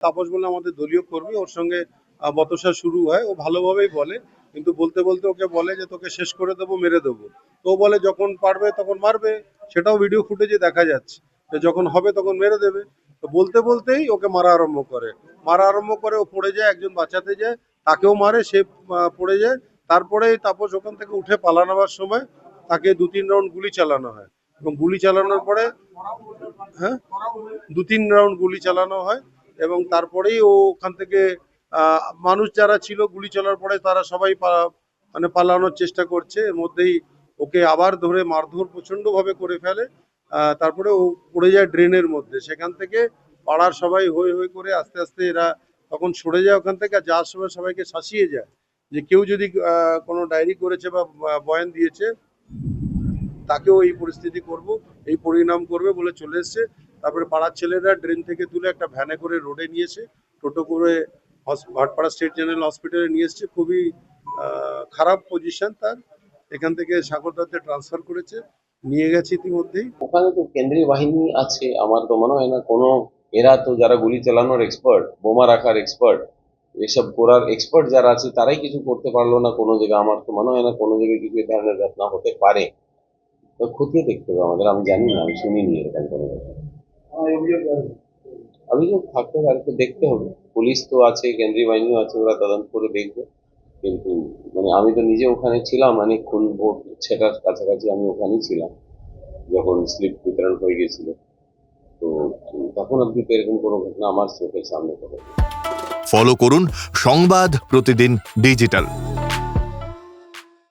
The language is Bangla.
তাপস বলে আমাদের দলীয় কর্মী, ওর সঙ্গে বচসা শুরু হয়। ও ভালোভাবেই বলে, কিন্তু বলতে বলতে ওকে বলে যে তোকে শেষ করে দেবো, মেরে দেবো। তো ও বলে যখন পারবে তখন মারবে, সেটাও ভিডিও ফুটেজে দেখা যাচ্ছে, যখন হবে তখন মেরে দেবে। তো বলতে বলতেই ওকে মারা আরম্ভ করে ও পড়ে যায়, একজন বাঁচাতে যায়, তাকেও মারে, সে পড়ে যায়। তারপরে তাপস ওখান থেকে উঠে পালানোর সময় তাকে 2-3 রাউন্ড গুলি চালানো হয়, এবং গুলি চালানোর পরে হ্যাঁ 2-3 রাউন্ড গুলি চালানো হয়, এবং তারপরেই ও ওখান থেকে মানুষ যারা ছিল গুলি চালার পরে তারা সবাই মানে পালানোর চেষ্টা করছে। এর মধ্যেই ওকে আবার ধরে মারধর প্রচন্ড ভাবে করে ফেলে। তারপরে ও পড়ে যায় ড্রেনের মধ্যে। সেখান থেকে পাড়ার সবাই হই হই করে আস্তে আস্তে এরা তখন সরে যায় ওখান থেকে। যাওয়ার সময় সবাইকে শাসিয়ে যায় যে কেউ যদি কোনো ডায়েরি করেছে বা বয়ান দিয়েছে তাকেও এই পরিস্থিতি করব, এই পরিণাম করবে বলে চলে এসছে। তারপরে পাড়ার ছেলেরা ড্রেন থেকে তুলে একটা ভ্যানে করে রোডে নিয়ে এসে টোটো করে ভাটপাড়া স্টেট জেনারেল হসপিটালে নিয়ে এসছে। খুবই খারাপ পজিশন তার। এখান থেকে সাগরদাতে ট্রান্সফার করেছে, নিয়ে গেছে ইতিমধ্যেই। ওখানে তো কেন্দ্রীয় বাহিনী আছে, আমার তো মনে হয় না কোনো, এরা তো যারা গুলি চালানোর এক্সপার্ট, বোমা রাখার এক্সপার্ট, এসব করার এক্সপার্ট যারা আছে তারাই কিছু করতে পারলো না কোনো জায়গায়। আমার তো মনে হয় না কোনো জায়গায় কিছু ধরনের ঘটনা হতে পারে। তো খতিয়ে দেখতে হবে আমাদের, আমি জানি না, আমি শুনিনি এরকম কোনো কথা। অভিযোগ থাকতে পারে, তো দেখতে হবে। পুলিশ তো আছে, কেন্দ্রীয় বাহিনীও আছে, ওরা তদন্ত করে দেখবে। কিন্তু মানে আমি তো নিজে ওখানে ছিলাম, অনেকক্ষণ ভোট 6টার কাছাকাছি আমি ওখানেই ছিলাম যখন স্লিপ বিতরণ হয়ে গেছিল। তো তখন অব্দি তো এরকম কোনো ঘটনা আমার চোখের সামনে পড়ে। ফলো করুন সংবাদ প্রতিদিন ডিজিটাল।